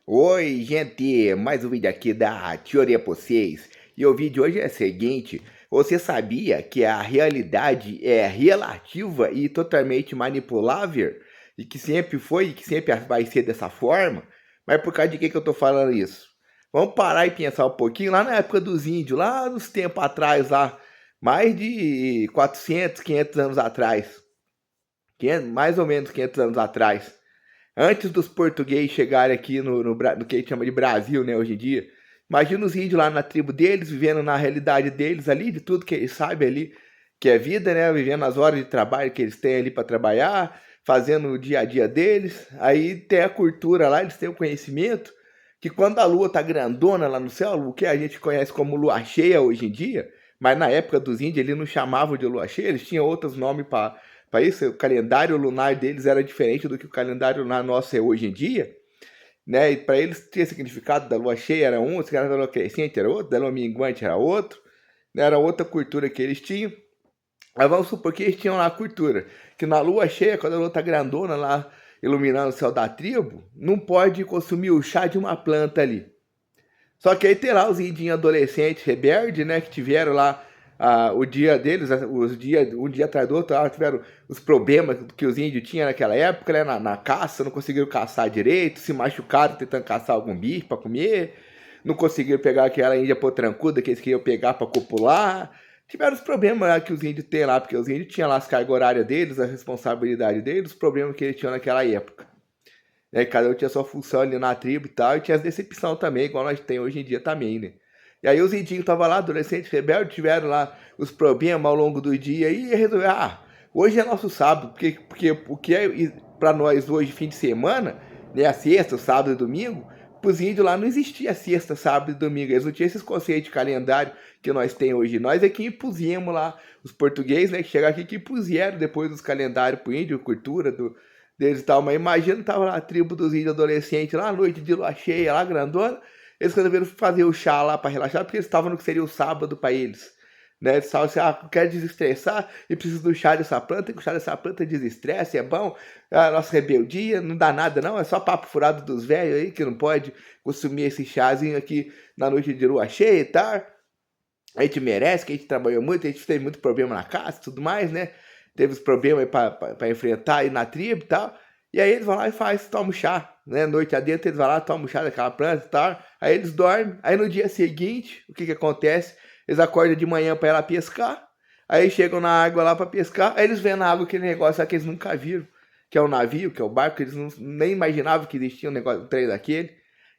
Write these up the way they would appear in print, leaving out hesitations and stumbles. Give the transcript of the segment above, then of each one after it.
Oi, gente! Mais um vídeo aqui da Teoria pra vocês. E o vídeo de hoje é o seguinte: você sabia que a realidade é relativa e totalmente manipulável? E que sempre foi e que sempre vai ser dessa forma? Mas por causa de que eu tô falando isso? Vamos parar e pensar um pouquinho lá na época dos índios, lá nos tempos atrás, lá, mais de 400, 500 anos atrás. 500, mais ou menos 500 anos atrás. Antes dos portugueses chegarem aqui no que a gente chama de Brasil, né, hoje em dia. Imagina os índios lá na tribo deles, vivendo na realidade deles ali, de tudo que eles sabem ali, que é vida, né, vivendo as horas de trabalho que eles têm ali para trabalhar, fazendo o dia a dia deles. Aí tem a cultura lá, eles têm o conhecimento que quando a lua tá grandona lá no céu, o que a gente conhece como lua cheia hoje em dia, mas na época dos índios eles não chamavam de lua cheia, eles tinham outros nomes para isso. O calendário lunar deles era diferente do que o calendário lunar nosso é hoje em dia, né? E para eles tinha significado da lua cheia era um, o significado da lua crescente era outro, da lua minguante era outro, né? Era outra cultura que eles tinham. Mas vamos supor que eles tinham lá a cultura, que na lua cheia, quando a lua tá grandona lá, iluminando o céu da tribo, não pode consumir o chá de uma planta ali. Só que aí tem lá os indinhos adolescentes rebeldes, né, que tiveram lá o dia deles, um dia atrás do outro, tiveram os problemas que os índios tinham naquela época, né, na caça, não conseguiram caçar direito, se machucaram tentando caçar algum bicho para comer, não conseguiram pegar aquela índia potrancuda que eles queriam pegar para copular. Tiveram os problemas lá que os índios têm lá, porque os índios tinham lá as cargas horárias deles, a responsabilidade deles, os problemas que eles tinham naquela época, né? Cada um tinha sua função ali na tribo e tal, e tinha as decepções também, igual nós tem hoje em dia também, né? E aí os indinhos estavam lá, adolescentes rebeldes, tiveram lá os problemas ao longo do dia e resolveram, hoje é nosso sábado, porque o que é para nós hoje fim de semana, né, a sexta, sábado e domingo, para os índios lá não existia sexta, sábado e domingo, eles não tinham esses conceitos de calendário que nós tem hoje. Nós é que impusemos lá, os portugueses, né, que chegaram aqui, que impuseram depois os calendários para o índio, cultura deles e tal. Mas imagina, tava lá a tribo dos índios adolescentes, lá à noite de lua cheia, lá grandona, eles resolveram fazer o chá lá para relaxar, porque eles estavam no que seria o sábado para eles. Né? Eles falavam assim, quer desestressar e preciso do chá dessa planta, que o chá dessa planta desestressa, é bom, a nossa rebeldia, não dá nada não, é só papo furado dos velhos aí, que não pode consumir esse chazinho aqui na noite de lua cheia e tal. A gente merece, que a gente trabalhou muito, a gente teve muito problema na casa e tudo mais, né? Teve os problemas para enfrentar aí na tribo e tal. E aí eles vão lá e faz, toma chá, né? Noite adentro eles vão lá, tomam chá daquela planta e tal. Aí eles dormem. Aí no dia seguinte, o que que acontece? Eles acordam de manhã para ir lá pescar. Aí chegam na água lá para pescar. Aí eles vêem na água aquele negócio lá que eles nunca viram, que é o navio, que é o barco, que eles nem imaginavam que existia um trem daquele.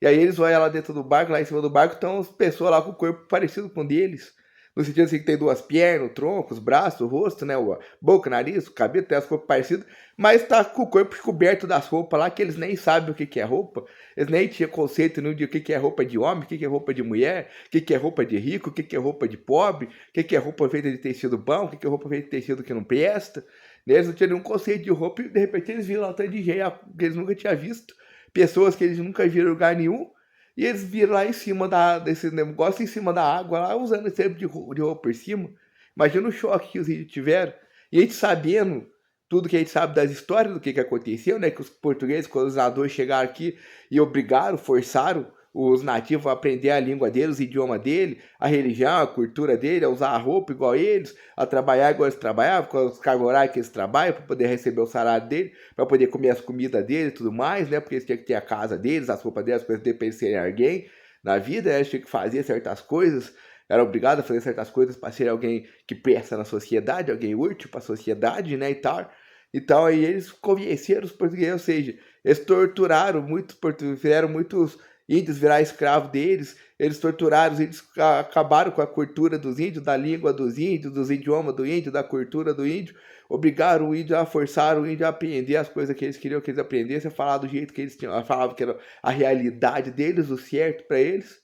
E aí eles olham lá dentro do barco, lá em cima do barco, estão as pessoas lá com o corpo parecido com o deles. No sentido assim que tem duas pernas, o tronco, os braços, o rosto, né? A boca, o nariz, o cabelo, tem as roupas parecidas, mas tá com o corpo coberto das roupas lá, que eles nem sabem o que que é roupa. Eles nem tinham conceito nenhum de o que que é roupa de homem, o que que é roupa de mulher, o que que é roupa de rico, o que que é roupa de pobre, o que que é roupa feita de tecido bom, o que que é roupa feita de tecido que não presta. Eles não tinham nenhum conceito de roupa e de repente eles viram lá um tanto de gente que eles nunca tinham visto, pessoas que eles nunca viram em lugar nenhum. E eles viram lá em cima desse negócio, em cima da água, lá usando esse tipo de roupa por cima. Imagina o choque que os índios tiveram. E a gente sabendo tudo que a gente sabe das histórias do que aconteceu, né? Que os portugueses, colonizadores, chegaram aqui e obrigaram, forçaram os nativos a aprender a língua deles, o idioma dele, a religião, a cultura dele, a usar a roupa igual eles, a trabalhar igual eles trabalhavam, com os cargos horários que eles trabalham, para poder receber o salário dele, para poder comer as comidas dele e tudo mais, né? Porque eles tinham que ter a casa deles, as roupas deles, as coisas deles para eles serem alguém na vida, né? Eles tinham que fazer certas coisas, era obrigado a fazer certas coisas para ser alguém que presta na sociedade, alguém útil para a sociedade, né? E tal. Então aí eles convenceram os portugueses, ou seja, eles torturaram muitos portugueses, fizeram muitos índios virar escravo deles, eles torturaram os índios, acabaram com a cultura dos índios, da língua dos índios, dos idiomas do índio, da cultura do índio, obrigaram o índio a forçar o índio a aprender as coisas que eles queriam que eles aprendessem, a falar do jeito que eles tinham, falavam que era a realidade deles, o certo para eles.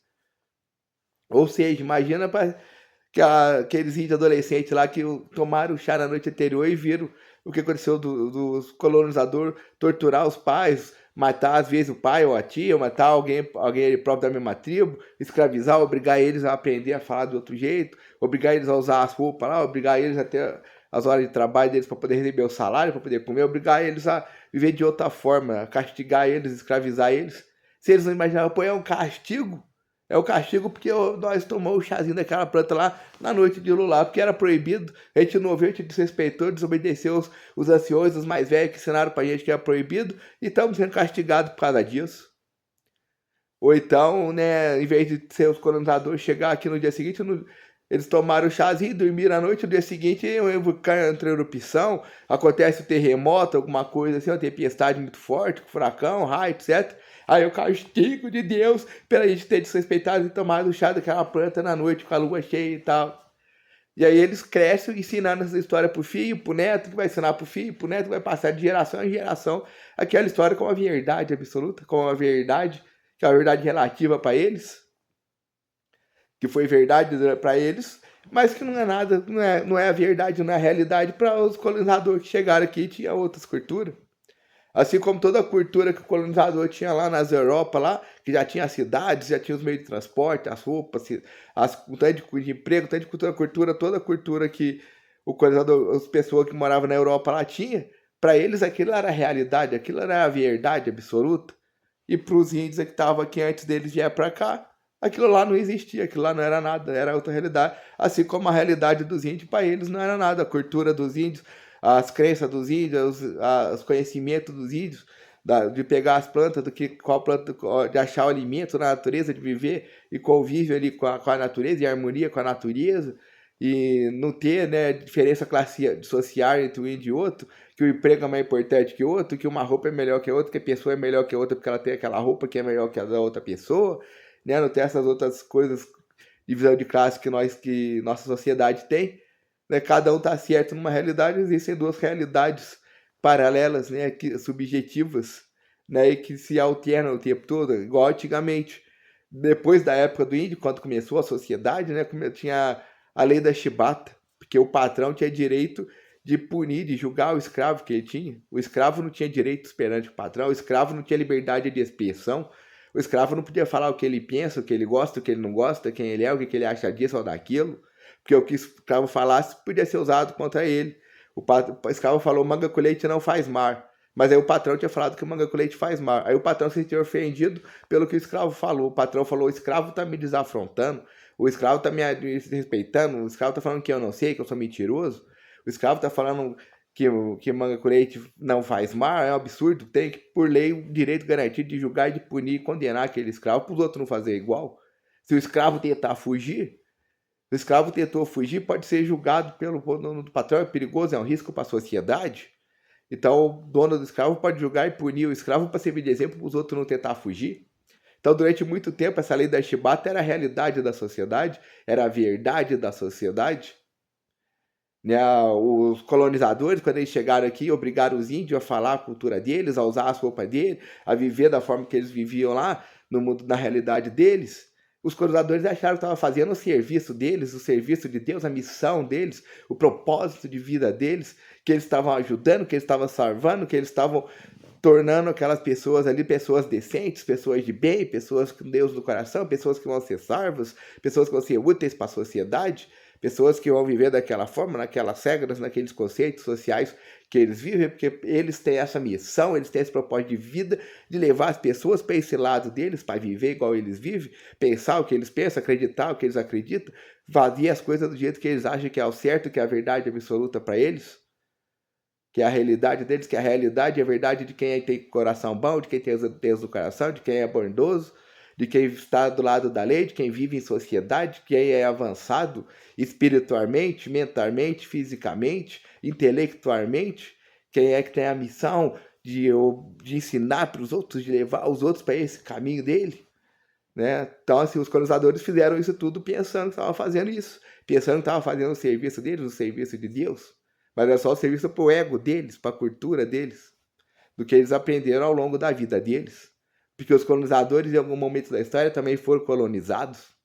Ou seja, imagina que aqueles índios adolescentes lá que tomaram o chá na noite anterior e viram o que aconteceu dos colonizadores torturar os pais, matar às vezes o pai ou a tia, matar alguém próprio da mesma tribo, escravizar, obrigar eles a aprender a falar de outro jeito, obrigar eles a usar as roupas lá, obrigar eles a ter as horas de trabalho deles para poder receber o salário, para poder comer, obrigar eles a viver de outra forma, castigar eles, escravizar eles. Se eles não imaginavam, pô, é um castigo. É o castigo porque nós tomamos o chazinho daquela planta lá na noite de Lula, porque era proibido. A gente não ouviu, a gente desrespeitou, desobedeceu os anciões, os mais velhos que ensinaram pra gente que era proibido e estamos sendo castigados por causa disso. Ou então, né, em vez de ser os colonizadores chegar aqui no dia seguinte, eles tomaram o chazinho, dormiram à noite, no dia seguinte entra em erupção, acontece o terremoto, alguma coisa assim, uma tempestade muito forte, furacão, raio, etc. Aí o castigo de Deus pela gente ter desrespeitado e tomado o chá daquela planta na noite com a lua cheia e tal. E aí eles crescem ensinando essa história pro filho, pro neto, que vai ensinar pro filho, pro neto, que vai passar de geração em geração aquela história como uma verdade absoluta, como uma verdade, que é uma verdade relativa para eles, que foi verdade para eles, mas que não é nada, não é a verdade, não é a realidade para os colonizadores que chegaram aqui e tinham outras culturas. Assim como toda a cultura que o colonizador tinha lá nas Europa, lá, que já tinha as cidades, já tinha os meios de transporte, as roupas, o tanto de emprego, o tanto de cultura, toda a cultura que o colonizador, as pessoas que moravam na Europa lá tinha, para eles aquilo era a realidade, aquilo era a verdade absoluta. E para os índios que estavam aqui antes deles vier para cá, aquilo lá não existia, aquilo lá não era nada, era outra realidade. Assim como a realidade dos índios para eles não era nada, a cultura dos índios, as crenças dos índios, os conhecimentos dos índios, de pegar as plantas, qual planta, de achar o alimento na natureza, de viver e convive ali com a natureza, em harmonia com a natureza, e não ter, né, diferença social entre um índio e outro, que o emprego é mais importante que o outro, que uma roupa é melhor que a outra, que a pessoa é melhor que a outra porque ela tem aquela roupa que é melhor que a da outra pessoa, né? Não tem essas outras coisas, divisão de classe que nossa sociedade tem, né? Cada um está certo numa realidade, existem duas realidades paralelas, né, subjetivas, né, e que se alternam o tempo todo, igual antigamente. Depois da época do índio, quando começou a sociedade, né, tinha a lei da chibata, porque o patrão tinha direito de punir, de julgar o escravo que ele tinha. O escravo não tinha direitos perante o patrão, o escravo não tinha liberdade de expressão, o escravo não podia falar o que ele pensa, o que ele gosta, o que ele não gosta, quem ele é, o que ele acha disso ou daquilo, porque o que o escravo falasse podia ser usado contra ele. O escravo falou, manga com leite não faz mar. Mas aí o patrão tinha falado que o manga com leite faz mar. Aí o patrão se sentiu ofendido pelo que o escravo falou. O patrão falou, o escravo tá me desafrontando, o escravo tá me desrespeitando, o escravo tá falando que eu não sei, que eu sou mentiroso, o escravo tá falando que manga com leite não faz mar, é um absurdo, tem que, por lei, o direito garantido de julgar, de punir e condenar aquele escravo para os outros não fazer igual. Se o escravo tentar fugir, o escravo tentou fugir, pode ser julgado pelo dono do patrão, é perigoso, é um risco para a sociedade. Então, o dono do escravo pode julgar e punir o escravo para servir de exemplo para os outros não tentar fugir. Então, durante muito tempo, essa lei da chibata era a realidade da sociedade, era a verdade da sociedade. Né? Os colonizadores, quando eles chegaram aqui, obrigaram os índios a falar a cultura deles, a usar as roupas deles, a viver da forma que eles viviam lá, no mundo, na realidade deles. Os colonizadores acharam que estavam fazendo o serviço deles, o serviço de Deus, a missão deles, o propósito de vida deles, que eles estavam ajudando, que eles estavam salvando, que eles estavam tornando aquelas pessoas ali pessoas decentes, pessoas de bem, pessoas com Deus no coração, pessoas que vão ser salvas, pessoas que vão ser úteis para a sociedade, pessoas que vão viver daquela forma, naquelas regras, naqueles conceitos sociais que eles vivem, porque eles têm essa missão, eles têm esse propósito de vida, de levar as pessoas para esse lado deles, para viver igual eles vivem, pensar o que eles pensam, acreditar o que eles acreditam, fazer as coisas do jeito que eles acham que é o certo, que é a verdade absoluta para eles, que é a realidade deles, que é a realidade e a verdade de quem tem coração bom, de quem tem Deus no coração, de quem é bondoso, de quem está do lado da lei, de quem vive em sociedade, de quem é avançado espiritualmente, mentalmente, fisicamente, intelectualmente, quem é que tem a missão de ensinar para os outros, de levar os outros para esse caminho dele. Né? Então, assim, os colonizadores fizeram isso tudo pensando que estavam fazendo isso, pensando que estavam fazendo o serviço deles, o serviço de Deus. Mas é só o serviço para o ego deles, para a cultura deles, do que eles aprenderam ao longo da vida deles. Porque os colonizadores, em algum momento da história, também foram colonizados.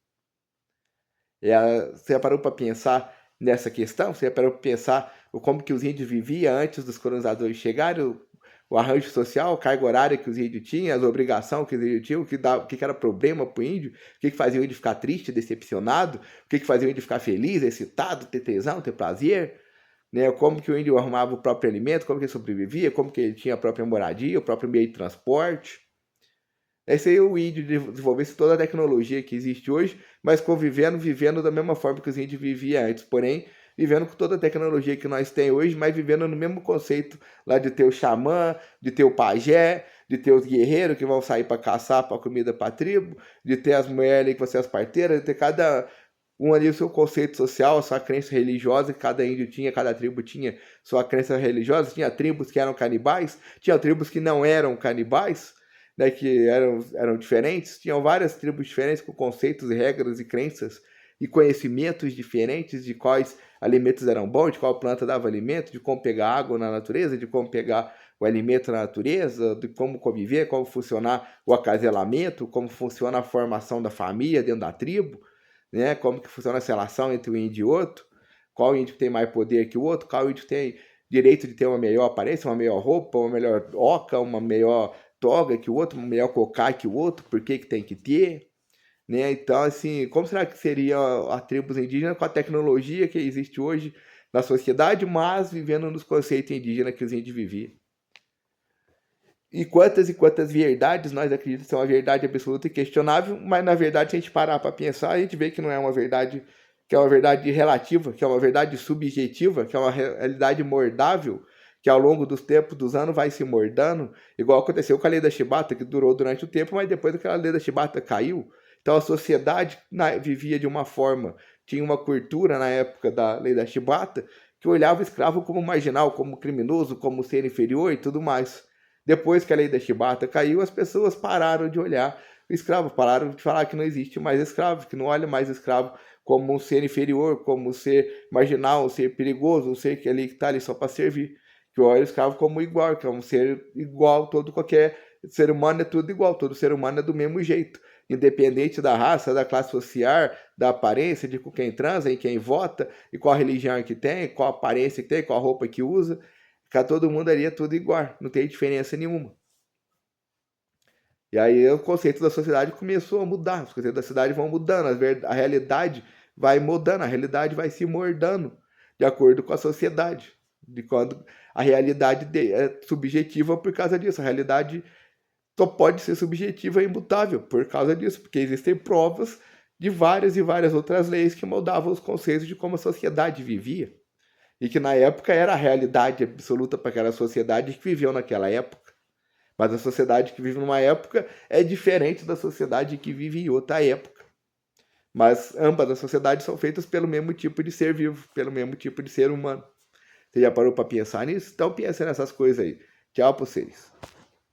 Você parou para pensar nessa questão? Você parou para pensar como que os índios viviam antes dos colonizadores chegarem? O arranjo social, a carga horária que os índios tinham, as obrigações que os índios tinham, o que era problema para o índio, o que fazia o índio ficar triste, decepcionado, o que fazia o índio ficar feliz, excitado, ter tesão, ter prazer. Né, como que o índio arrumava o próprio alimento, como que ele sobrevivia, como que ele tinha a própria moradia, o próprio meio de transporte, Esse aí o índio desenvolvesse toda a tecnologia que existe hoje, mas vivendo da mesma forma que os índios viviam antes, porém, vivendo com toda a tecnologia que nós temos hoje, mas vivendo no mesmo conceito lá de ter o xamã, de ter o pajé, de ter os guerreiros que vão sair para caçar para comida para tribo, de ter as mulheres ali que vão ser as parteiras, de ter cada um ali o seu conceito social, a sua crença religiosa, que cada índio tinha, cada tribo tinha sua crença religiosa, tinha tribos que eram canibais, tinha tribos que não eram canibais, né, que eram diferentes, tinham várias tribos diferentes com conceitos e regras e crenças e conhecimentos diferentes de quais alimentos eram bons, de qual planta dava alimento, de como pegar água na natureza, de como pegar o alimento na natureza, de como conviver, como funcionar o acasalamento, como funciona a formação da família dentro da tribo, né? Como que funciona essa relação entre um índio e outro, qual índio tem mais poder que o outro, qual índio tem direito de ter uma melhor aparência, uma melhor roupa, uma melhor oca, uma melhor toga que o outro, uma melhor cocá que o outro, por que que tem que ter, né? Então, assim, como será que seria a tribos indígenas com a tecnologia que existe hoje na sociedade, mas vivendo nos conceitos indígenas que os índios viviam? E quantas verdades nós acreditamos ser uma verdade absoluta e questionável, mas na verdade, se a gente parar para pensar, a gente vê que não é uma verdade, que é uma verdade relativa, que é uma verdade subjetiva, que é uma realidade mordável, que ao longo dos tempos, dos anos, vai se mordando, igual aconteceu com a lei da chibata, que durou durante o tempo, mas depois aquela lei da chibata caiu. Então a sociedade vivia de uma forma, tinha uma cultura na época da lei da chibata, que olhava o escravo como marginal, como criminoso, como ser inferior e tudo mais. Depois que a lei da chibata caiu, as pessoas pararam de olhar o escravo, pararam de falar que não existe mais escravo, que não olha mais escravo como um ser inferior, como um ser marginal, um ser perigoso, um ser que ali está ali só para servir, que olha o escravo como igual, que é um ser igual, todo qualquer ser humano é tudo igual, todo ser humano é do mesmo jeito, independente da raça, da classe social, da aparência, de com quem transa, em quem vota, e qual religião que tem, qual aparência que tem, qual roupa que usa. Ficar todo mundo ali é tudo igual, não tem diferença nenhuma. E aí o conceito da sociedade começou a mudar, os conceitos da cidade vão mudando, a realidade vai mudando, a realidade vai se mordando de acordo com a sociedade. De quando a realidade é subjetiva por causa disso, a realidade só pode ser subjetiva e imutável por causa disso, porque existem provas de várias e várias outras leis que moldavam os conceitos de como a sociedade vivia. E que na época era a realidade absoluta para aquela sociedade que viveu naquela época. Mas a sociedade que vive numa época é diferente da sociedade que vive em outra época. Mas ambas as sociedades são feitas pelo mesmo tipo de ser vivo, pelo mesmo tipo de ser humano. Você já parou para pensar nisso? Então pensa nessas coisas aí. Tchau para vocês.